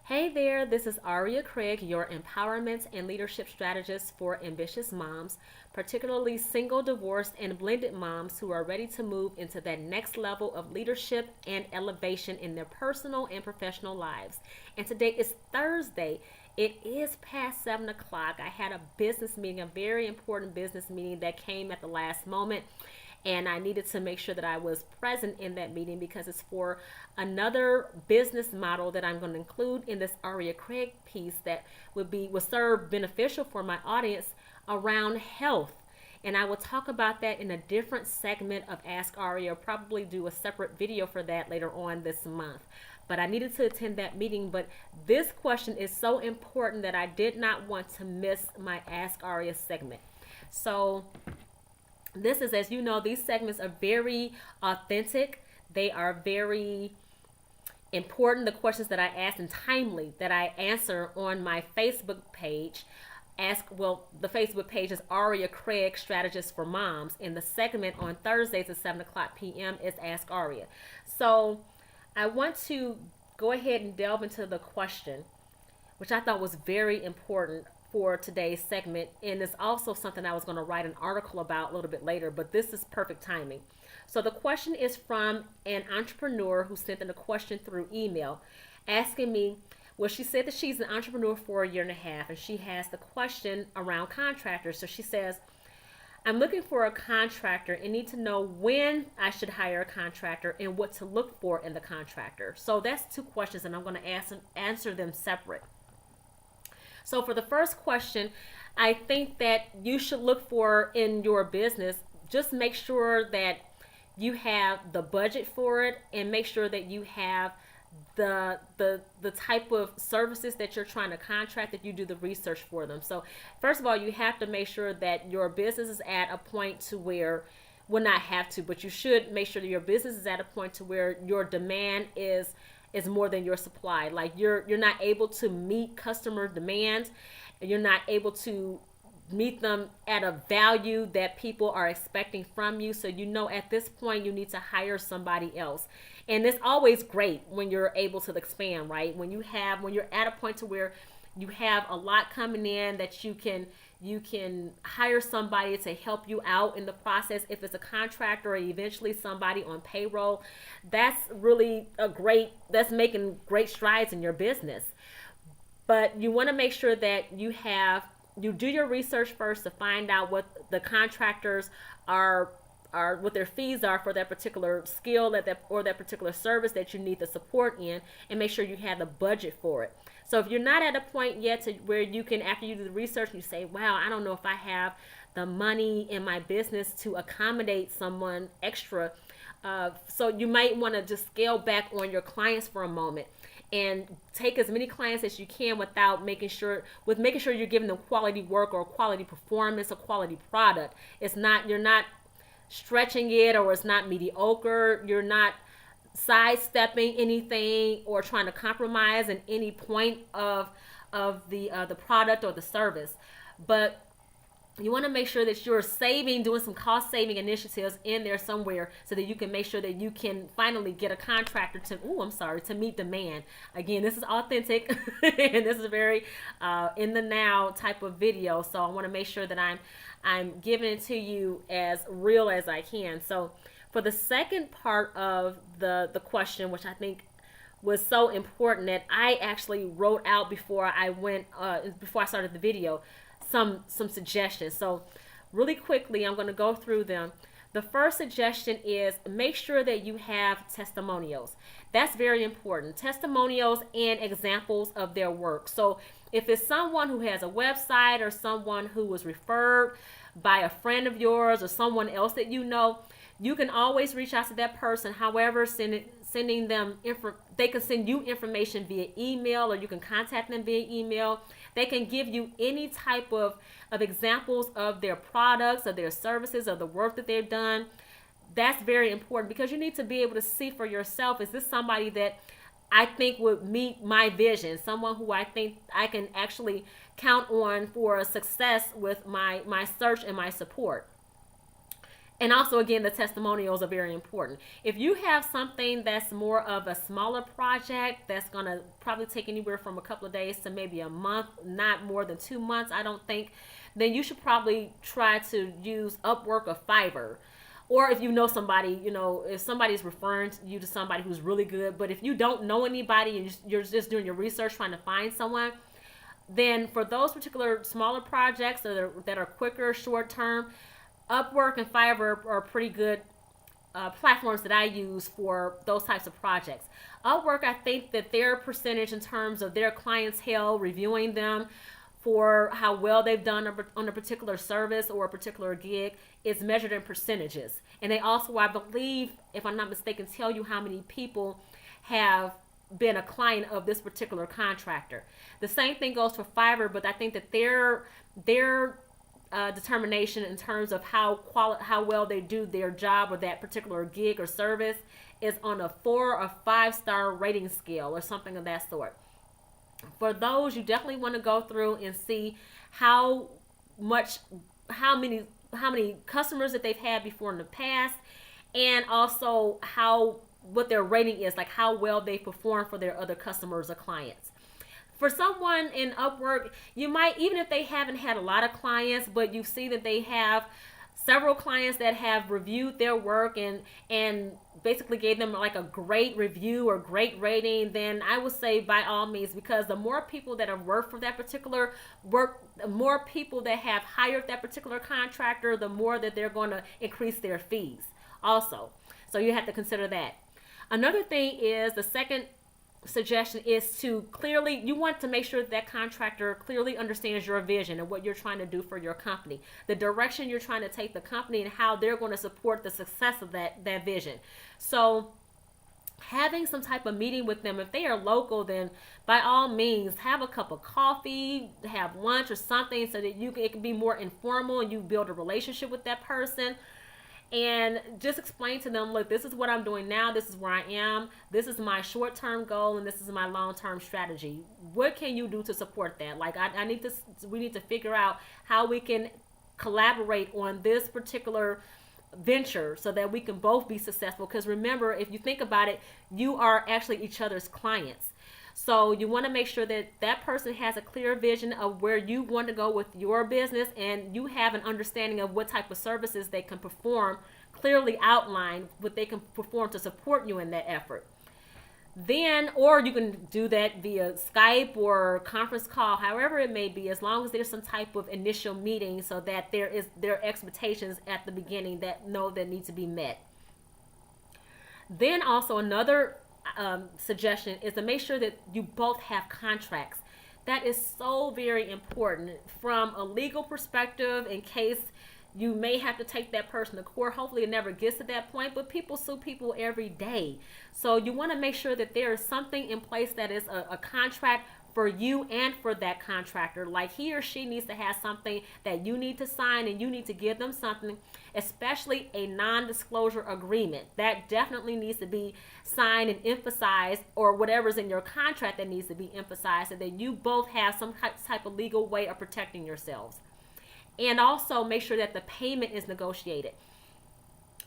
Hey there, this is Aria Craig, your empowerment and leadership strategist for ambitious moms, particularly single, divorced, and blended moms who are ready to move into that next level of leadership and elevation in their personal and professional lives. And today is Thursday. It is past 7 o'clock. I had a business meeting, a very important business meeting that came at the last moment, and I needed to make sure that I was present in that meeting because it's for another business model that I'm going to include in this Aria Craig piece that would serve beneficial for my audience around health. And I will talk about that in a different segment of Ask Aria, probably do a separate video for that later on this month. But I needed to attend that meeting. But this question is so important that I did not want to miss my Ask Aria segment. So this is, as you know, these segments are very authentic. They are very important. The questions that I ask and timely that I answer on my Facebook page. The Facebook page is Aria Craig Strategist for Moms. And the segment on Thursdays at 7 o'clock p.m. is Ask Aria. So I want to go ahead and delve into the question, which I thought was very important for today's segment, and it's also something I was going to write an article about a little bit later, but this is perfect timing. So the question is from an entrepreneur who sent in a question through email asking me, well, she said that she's an entrepreneur for a year and a half, and she has the question around contractors. So she says, I'm looking for a contractor and need to know when I should hire a contractor and what to look for in the contractor. So that's two questions, and I'm going to answer them separate. So for the first question, I think that you should look for in your business, just make sure that you have the budget for it and make sure that you have the type of services that you're trying to contract, that you do the research for them. So first of all, you have to make sure that your business is at a point to where, well, not have to, but you should make sure that your business is at a point to where your demand is more than your supply. Like you're not able to meet customer demands, and you're not able to meet them at a value that people are expecting from you. So at this point you need to hire somebody else. And it's always great when you're able to expand, right? When you're at a point to where you have a lot coming in that you can hire somebody to help you out in the process. If it's a contractor or eventually somebody on payroll, that's really that's making great strides in your business. But you want to make sure that you do your research first to find out what the contractors are what their fees are for that particular skill or that particular service that you need the support in, and make sure you have the budget for it. So if you're not at a point yet to where you can, after you do the research, you say, wow, I don't know if I have the money in my business to accommodate someone extra. So you might want to just scale back on your clients for a moment and take as many clients as you can without making sure you're giving them quality work or quality performance or quality product. You're not stretching it, or it's not mediocre. You're not sidestepping anything or trying to compromise in any point of the product or the service. But you want to make sure that you're doing some cost saving initiatives in there somewhere, so that you can make sure that you can finally get a contractor to meet demand. Again, this is authentic and this is very in the now type of video. So I want to make sure that I'm giving it to you as real as I can. So for the second part of the question, which I think was so important that I actually wrote out before I started the video, some suggestions. So really quickly, I'm going to go through them. The first suggestion is make sure that you have testimonials. That's very important. Testimonials and examples of their work. So if it's someone who has a website or someone who was referred by a friend of yours or someone else that you can always reach out to that person. However, sending them they can send you information via email, or you can contact them via email. They can give you any type of examples of their products, of their services, of the work that they've done. That's very important, because you need to be able to see for yourself, is this somebody that I think would meet my vision, someone who I think I can actually count on for a success with my search and my support. And also, again, the testimonials are very important. If you have something that's more of a smaller project that's going to probably take anywhere from a couple of days to maybe a month, not more than 2 months, I don't think, then you should probably try to use Upwork or Fiverr. Or if you know somebody, if somebody's referring you to somebody who's really good. But if you don't know anybody and you're just doing your research trying to find someone, then for those particular smaller projects that are quicker, short term, Upwork and Fiverr are pretty good platforms that I use for those types of projects. Upwork, I think that their percentage in terms of their clientele, reviewing them for how well they've done on a particular service or a particular gig, is measured in percentages. And they also, I believe, if I'm not mistaken, tell you how many people have been a client of this particular contractor. The same thing goes for Fiverr, but I think that their determination in terms of how well they do their job or that particular gig or service is on a 4 or 5 star rating scale or something of that sort. For those, you definitely want to go through and see how many customers that they've had before in the past, and also what their rating is, like how well they perform for their other customers or clients. For someone in Upwork, you might, even if they haven't had a lot of clients, but you see that they have several clients that have reviewed their work and basically gave them like a great review or great rating, then I would say by all means, because the more people that have worked for that particular work, the more people that have hired that particular contractor, the more that they're going to increase their fees also. So you have to consider that. Another thing is, the second suggestion is you want to make sure that contractor clearly understands your vision and what you're trying to do for your company, the direction you're trying to take the company, and how they're going to support the success of that vision. So having some type of meeting with them, if they are local, then by all means have a cup of coffee, have lunch or something, so that it can be more informal and you build a relationship with that person. And just explain to them, look, this is what I'm doing now. This is where I am. This is my short-term goal, and this is my long-term strategy. What can you do to support that? Like, we need to figure out how we can collaborate on this particular venture so that we can both be successful. Because remember, if you think about it, you are actually each other's clients. So you want to make sure that that person has a clear vision of where you want to go with your business, and you have an understanding of what type of services they can perform, clearly outline what they can perform to support you in that effort. Then, or you can do that via Skype or conference call, however it may be, as long as there's some type of initial meeting so that there are expectations at the beginning that need to be met. Then also another suggestion is to make sure that you both have contracts. That is so very important from a legal perspective, in case you may have to take that person to court. Hopefully it never gets to that point, but people sue people every day. So you want to make sure that there is something in place that is a contract for you and for that contractor. Like, he or she needs to have something that you need to sign, and you need to give them something, especially a non-disclosure agreement. That definitely needs to be signed and emphasized, or whatever's in your contract that needs to be emphasized, so that you both have some type of legal way of protecting yourselves. And also make sure that the payment is negotiated.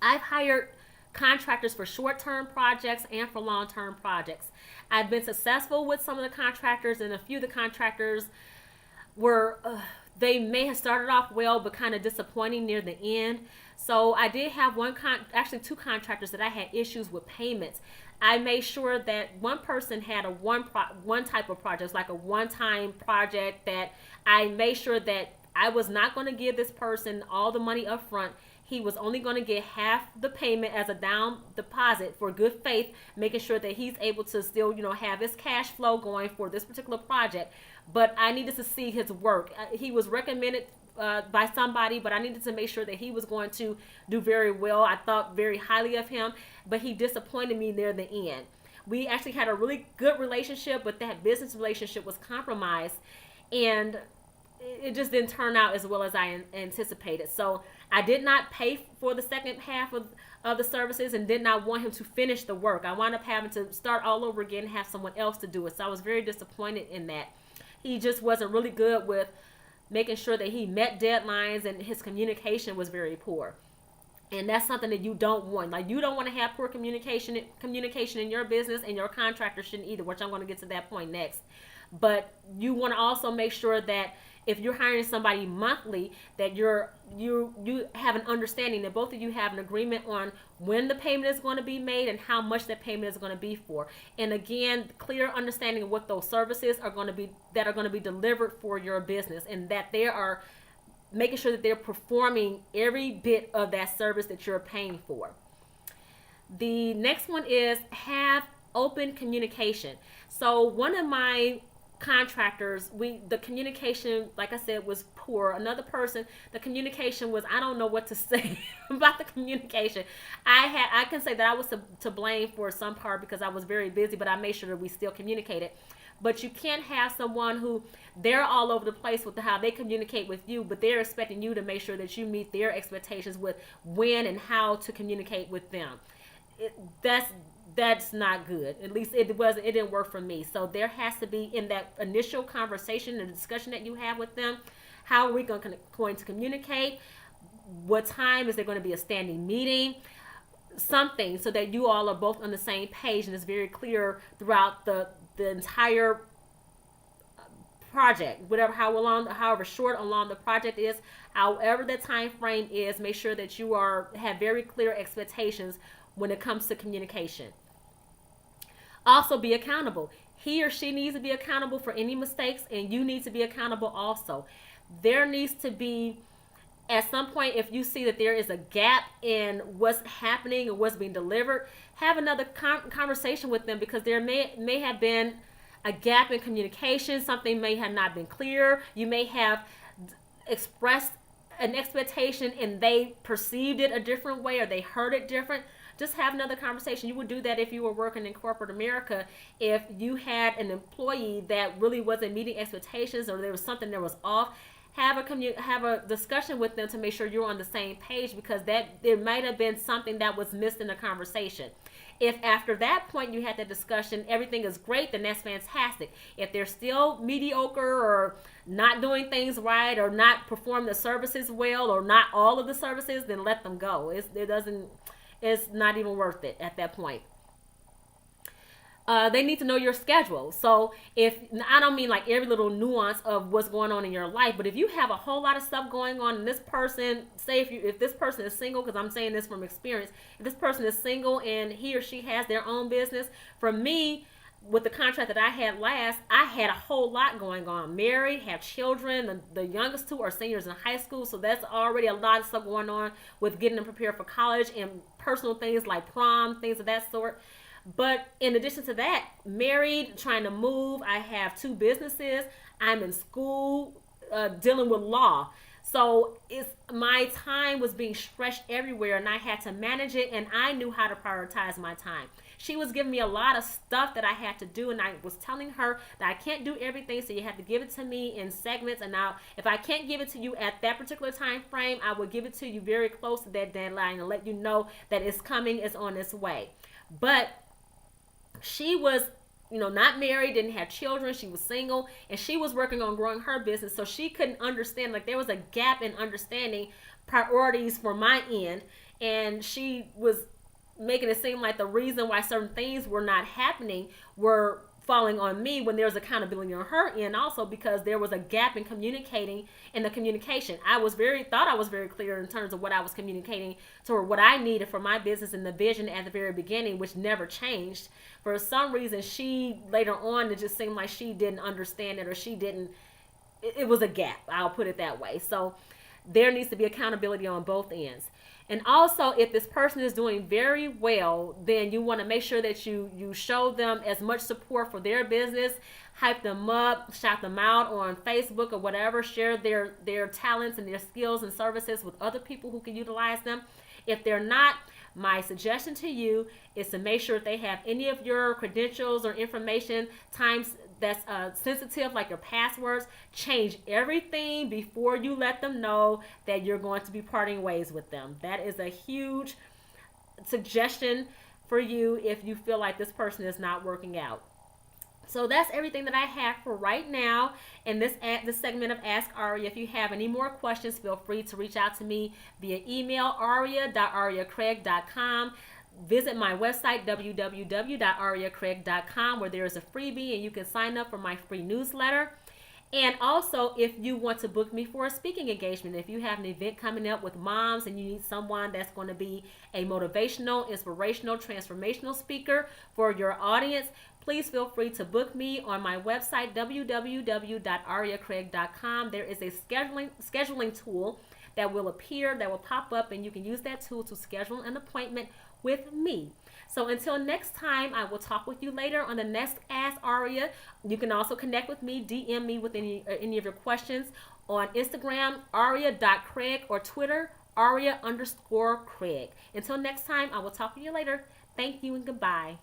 I've hired contractors for short-term projects and for long-term projects. I've been successful with some of the contractors, and a few of the contractors were they may have started off well, but kind of disappointing near the end. So I did have actually two contractors that I had issues with payments. I made sure that one person had one type of project, like a one-time project, that I made sure that I was not going to give this person all the money up front. He was only going to get half the payment as a down deposit for good faith, making sure that he's able to still, have his cash flow going for this particular project. But I needed to see his work. He was recommended by somebody, but I needed to make sure that he was going to do very well. I thought very highly of him, but he disappointed me near the end. We actually had a really good relationship, but that business relationship was compromised, and it just didn't turn out as well as I anticipated. So I did not pay for the second half of the services, and did not want him to finish the work. I wound up having to start all over again and have someone else to do it. So I was very disappointed in that. He just wasn't really good with making sure that he met deadlines, and his communication was very poor. And that's something that you don't want. Like, you don't want to have poor communication in your business, and your contractor shouldn't either, which I'm going to get to that point next. But you want to also make sure that if you're hiring somebody monthly, that you have an understanding, that both of you have an agreement on when the payment is going to be made and how much that payment is going to be for. And again, clear understanding of what those services are going to be, that are going to be delivered for your business, and that they are making sure that they're performing every bit of that service that you're paying for. The next one is have open communication. So one of my contractors, the communication, like I said, was poor. Another person, the communication was, I don't know what to say about the communication. I can say that I was to blame for some part because I was very busy, but I made sure that we still communicated. But you can't have someone who, they're all over the place with how they communicate with you, but they're expecting you to make sure that you meet their expectations with when and how to communicate with them. That's not good. At least it didn't work for me. So there has to be, in that initial conversation, the discussion that you have with them, how are we going to communicate? What time is there going to be a standing meeting? Something so that you all are both on the same page and it's very clear throughout the entire project, however short along the project is, however the time frame is. Make sure that you have very clear expectations when it comes to communication. Also, be accountable. He or she needs to be accountable for any mistakes, and you need to be accountable also. There needs to be, at some point, if you see that there is a gap in what's happening or what's being delivered, have another conversation with them, because there may have been a gap in communication. Something may have not been clear. You may have expressed an expectation and they perceived it a different way, or they heard it different. Just have another conversation. You would do that if you were working in corporate America. If you had an employee that really wasn't meeting expectations, or there was something that was off, have a discussion with them to make sure you're on the same page, because that there might have been something that was missed in the conversation. If after that point you had that discussion, everything is great, then that's fantastic. If they're still mediocre or not doing things right or not performing the services well or not all of the services, then let them go. It's not even worth it at that point. They need to know your schedule. So I don't mean like every little nuance of what's going on in your life, but if you have a whole lot of stuff going on, and this person, say if this person is single, because I'm saying this from experience, if this person is single and he or she has their own business, for me, with the contract that I had last, I had a whole lot going on. Married, have children. The youngest two are seniors in high school, so that's already a lot of stuff going on with getting them prepared for college and personal things like prom, things of that sort. But in addition to that, married, trying to move, I have 2 businesses, I'm in school, dealing with law. So my time was being stretched everywhere, and I had to manage it, and I knew how to prioritize my time. She was giving me a lot of stuff that I had to do, and I was telling her that I can't do everything, so you have to give it to me in segments. And now, if I can't give it to you at that particular time frame, I will give it to you very close to that deadline and let you know that it's coming, it's on its way. But she was, not married, didn't have children, she was single, and she was working on growing her business, so she couldn't understand, like there was a gap in understanding priorities for my end, and she was making it seem like the reason why certain things were not happening were falling on me, when there was accountability on her end also, because there was a gap in communicating in the communication. I thought I was very clear in terms of what I was communicating to her, what I needed for my business and the vision at the very beginning, which never changed. For some reason, she later on, it just seemed like she didn't understand it, or it was a gap. I'll put it that way. So there needs to be accountability on both ends. And also, if this person is doing very well, then you want to make sure that you show them as much support for their business, hype them up, shout them out on Facebook or whatever, share their talents and their skills and services with other people who can utilize them. If they're not, my suggestion to you is to make sure if they have any of your credentials or information that's sensitive, like your passwords, change everything before you let them know that you're going to be parting ways with them. That is a huge suggestion for you if you feel like this person is not working out. So that's everything that I have for right now in this segment of Ask Aria. If you have any more questions, feel free to reach out to me via email, aria.ariacraig.com. Visit my website, www.ariacraig.com, where there is a freebie and you can sign up for my free newsletter. And also, if you want to book me for a speaking engagement, if you have an event coming up with moms and you need someone that's going to be a motivational, inspirational, transformational speaker for your audience, please feel free to book me on my website, www.ariacraig.com. There is a scheduling tool that will appear, that will pop up, and you can use that tool to schedule an appointment with me. So until next time, I will talk with you later on the next Ask Aria. You can also connect with me, DM me with any of your questions on Instagram, aria.craig, or Twitter, aria_Craig. Until next time, I will talk with you later. Thank you and goodbye.